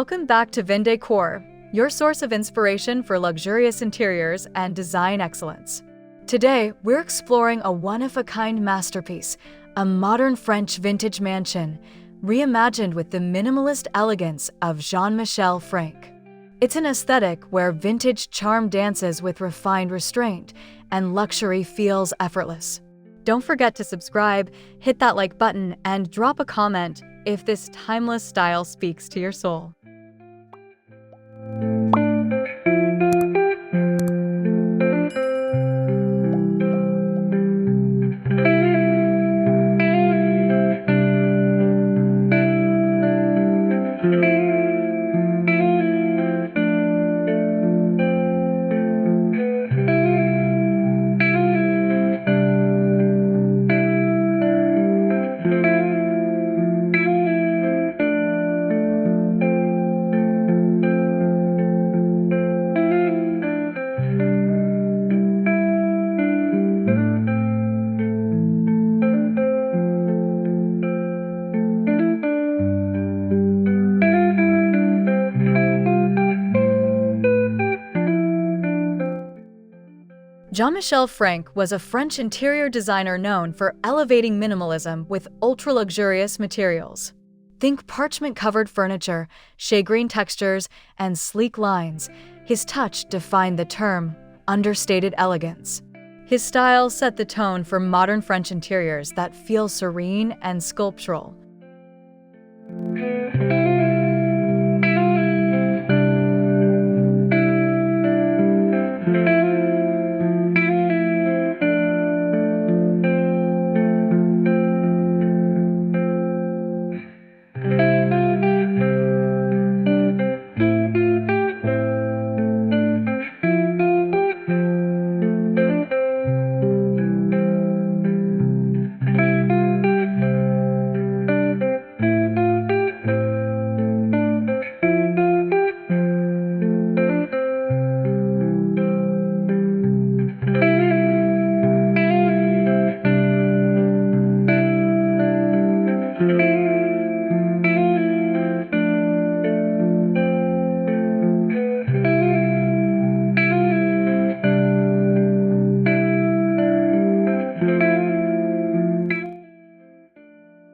Welcome back to Decor, your source of inspiration for luxurious interiors and design excellence. Today, we're exploring a one-of-a-kind masterpiece, a modern French vintage mansion, reimagined with the minimalist elegance of Jean-Michel Frank. It's an aesthetic where vintage charm dances with refined restraint and luxury feels effortless. Don't forget to subscribe, hit that like button, and drop a comment if this timeless style speaks to your soul. Jean-Michel Frank was a French interior designer known for elevating minimalism with ultra-luxurious materials. Think parchment-covered furniture, shade-green textures, and sleek lines. His touch defined the term understated elegance. His style set the tone for modern French interiors that feel serene and sculptural.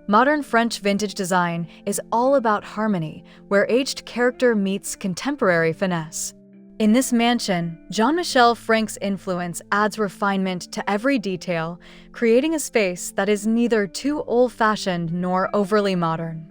Modern French vintage design is all about harmony, where aged character meets contemporary finesse. In this mansion, Jean-Michel Frank's influence adds refinement to every detail, creating a space that is neither too old-fashioned nor overly modern.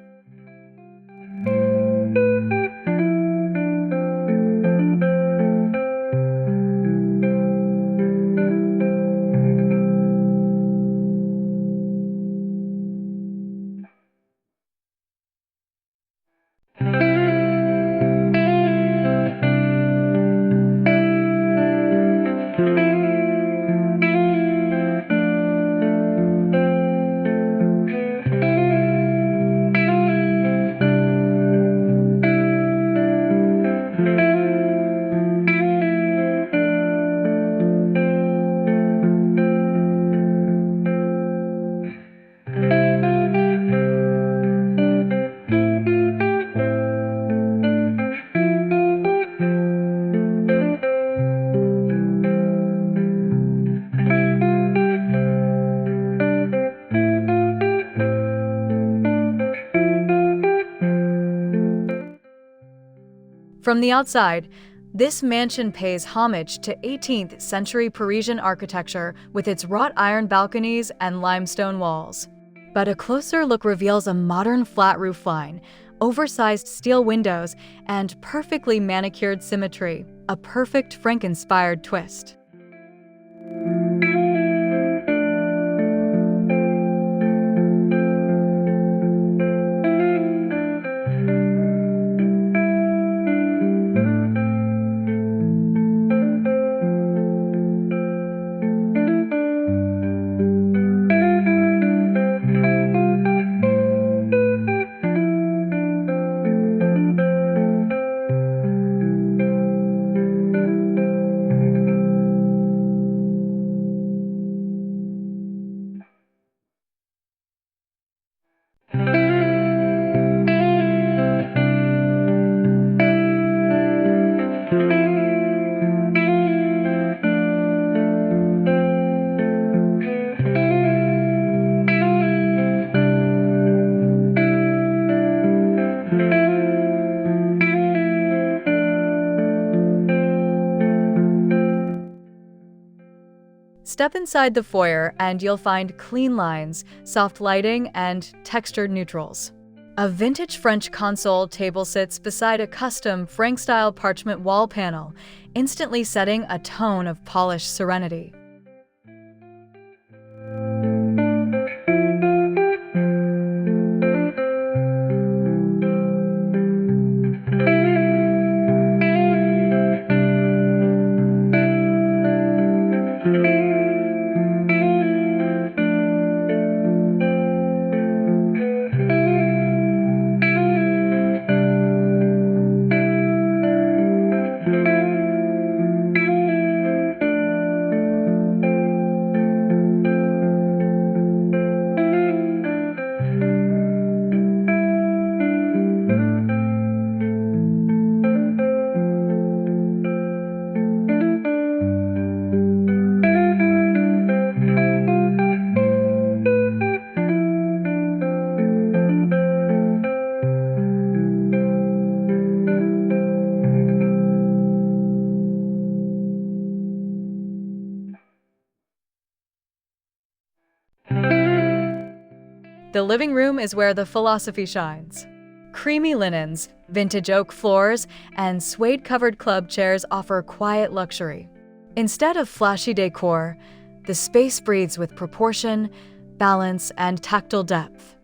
From the outside, this mansion pays homage to 18th century Parisian architecture with its wrought iron balconies and limestone walls. But a closer look reveals a modern flat roofline, oversized steel windows, and perfectly manicured symmetry, a perfect Frank-inspired twist. Step inside the foyer and you'll find clean lines, soft lighting, and textured neutrals. A vintage French console table sits beside a custom Frank-style parchment wall panel, instantly setting a tone of polished serenity. The living room is where the philosophy shines. Creamy linens, vintage oak floors, and suede-covered club chairs offer quiet luxury. Instead of flashy decor, the space breathes with proportion, balance, and tactile depth.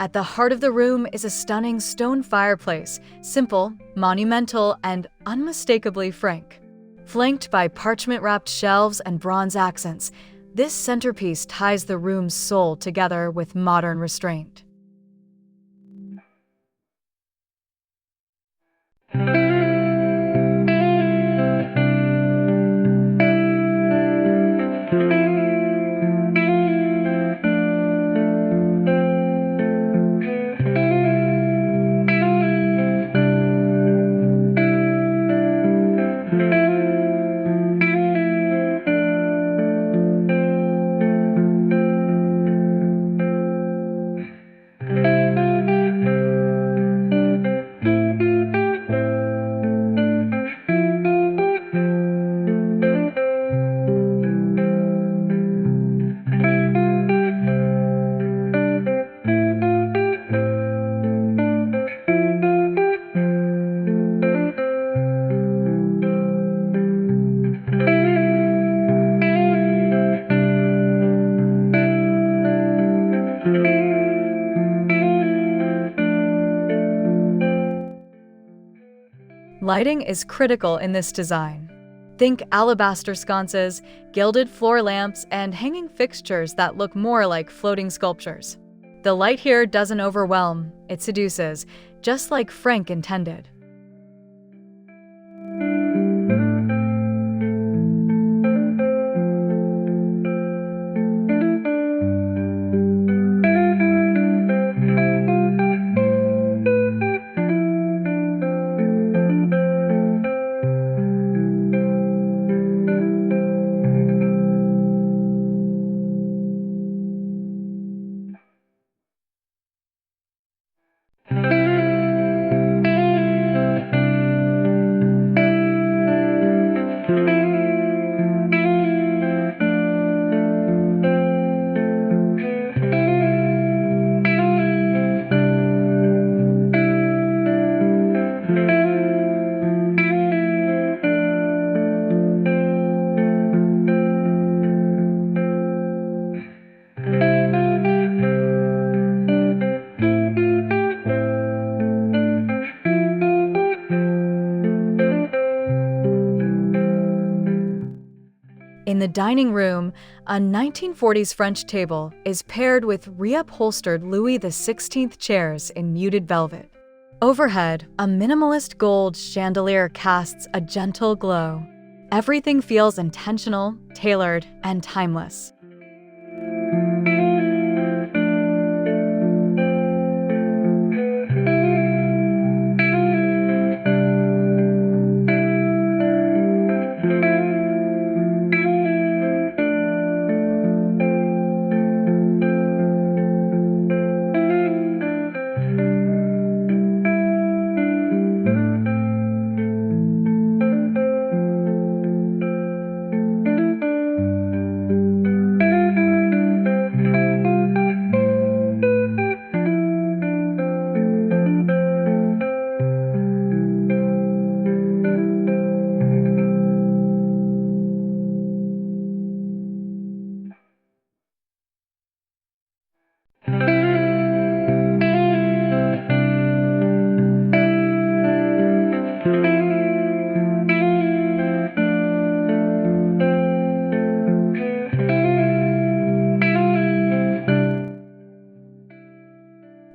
At the heart of the room is a stunning stone fireplace, simple, monumental, and unmistakably Frank. Flanked by parchment-wrapped shelves and bronze accents, this centerpiece ties the room's soul together with modern restraint. Lighting is critical in this design. Think alabaster sconces, gilded floor lamps, and hanging fixtures that look more like floating sculptures. The light here doesn't overwhelm, it seduces, just like Frank intended. the dining room, a 1940s French table is paired with reupholstered Louis XVI chairs in muted velvet. Overhead, a minimalist gold chandelier casts a gentle glow. Everything feels intentional, tailored, and timeless.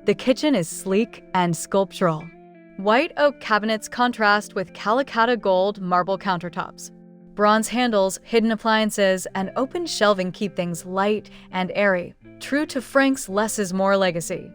The kitchen is sleek and sculptural. White oak cabinets contrast with Calacatta gold marble countertops. Bronze handles, hidden appliances, and open shelving keep things light and airy, true to Frank's less is more legacy.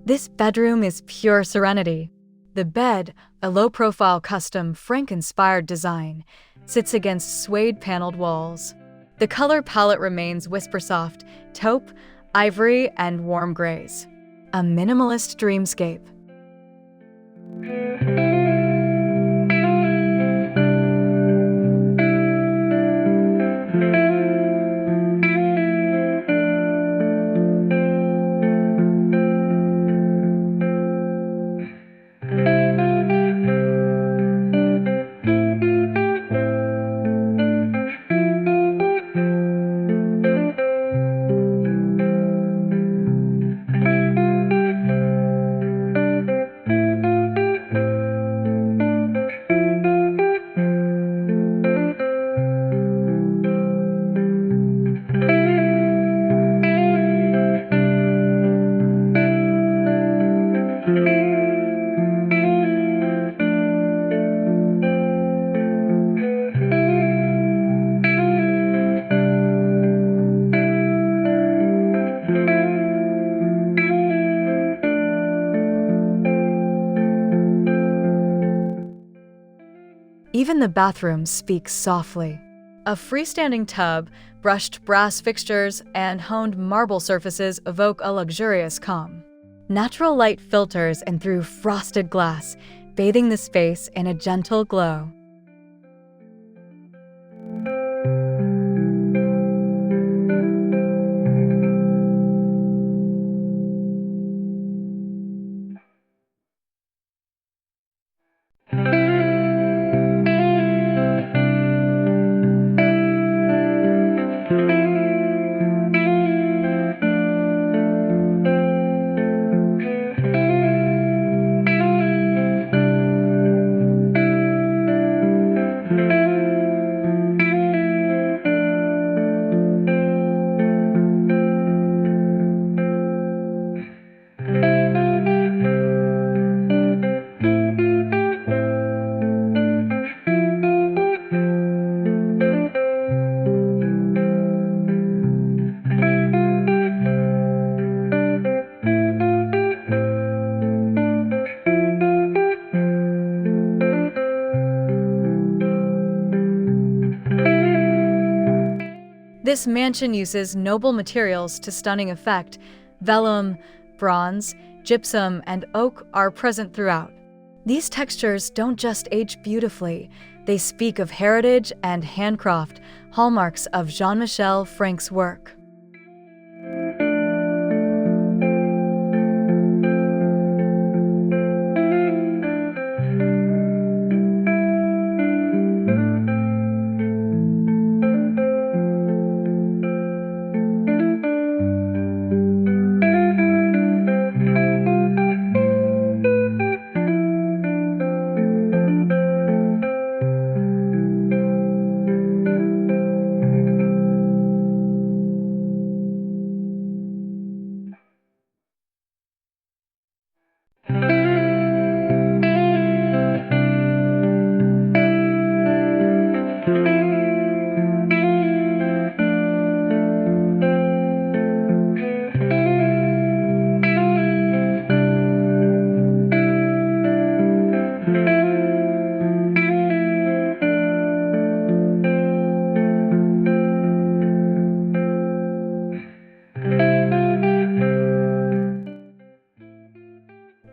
This bedroom is pure serenity. The bed, a low-profile custom Frank-inspired design, sits against suede-paneled walls. The color palette remains whisper-soft, taupe, ivory, and warm grays. A minimalist dreamscape. Even the bathroom speaks softly. A freestanding tub, brushed brass fixtures, and honed marble surfaces evoke a luxurious calm. Natural light filters in through frosted glass, bathing the space in a gentle glow. This mansion uses noble materials to stunning effect. Vellum, bronze, gypsum, and oak are present throughout. These textures don't just age beautifully, they speak of heritage and handcraft, hallmarks of Jean-Michel Frank's work.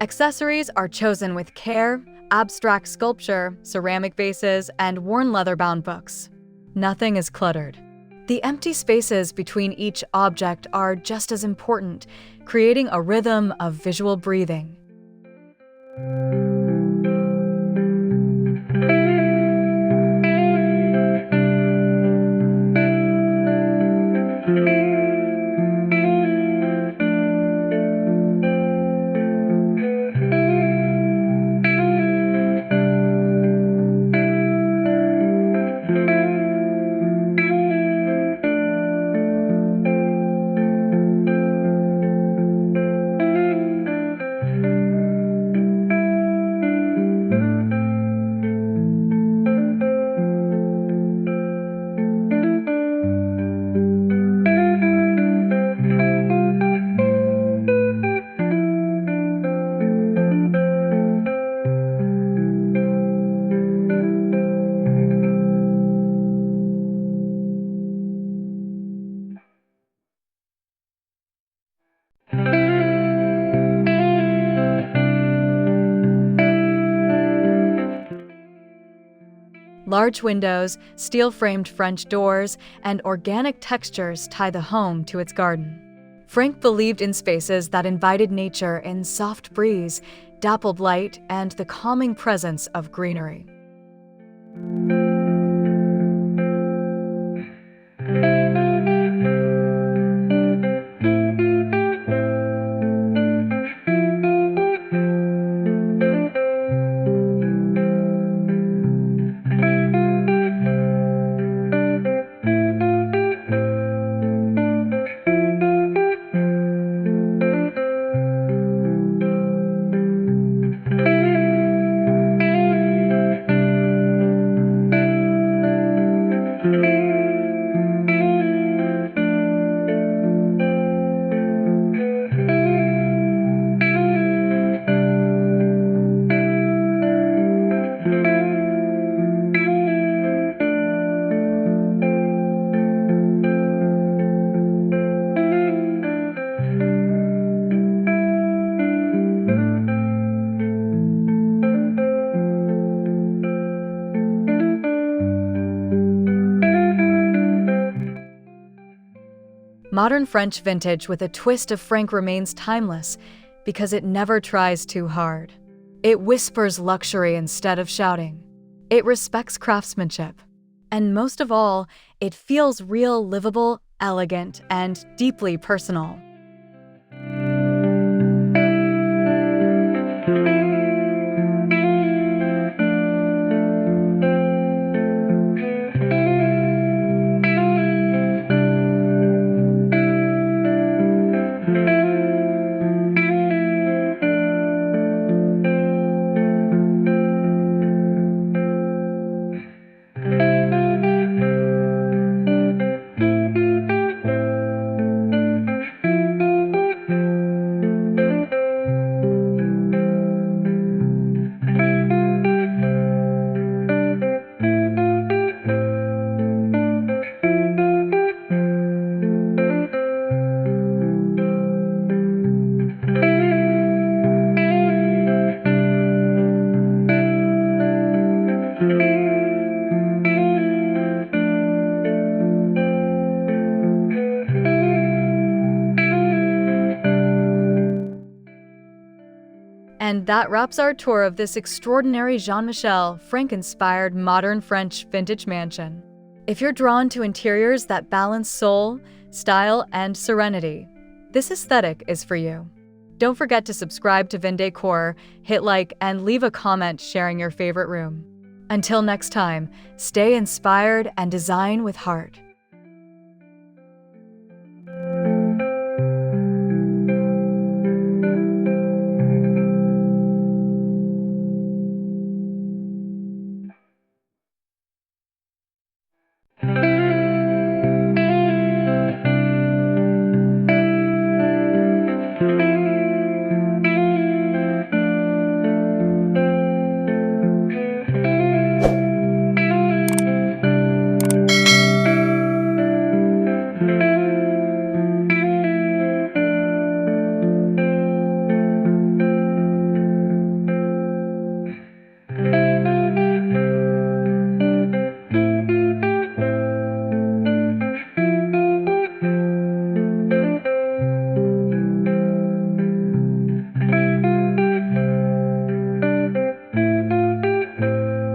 Accessories are chosen with care: abstract sculpture, ceramic vases, and worn leather-bound books. Nothing is cluttered. The empty spaces between each object are just as important, creating a rhythm of visual breathing. Large windows, steel-framed French doors, and organic textures tie the home to its garden. Frank believed in spaces that invited nature in soft breeze, dappled light, and the calming presence of greenery. Modern French vintage with a twist of Frank remains timeless because it never tries too hard. It whispers luxury instead of shouting. It respects craftsmanship. And most of all, it feels real, livable, elegant, and deeply personal. And that wraps our tour of this extraordinary Jean-Michel Frank-inspired modern French vintage mansion. If you're drawn to interiors that balance soul, style, and serenity, this aesthetic is for you. Don't forget to subscribe to Decor, hit like, and leave a comment sharing your favorite room. Until next time, stay inspired and design with heart.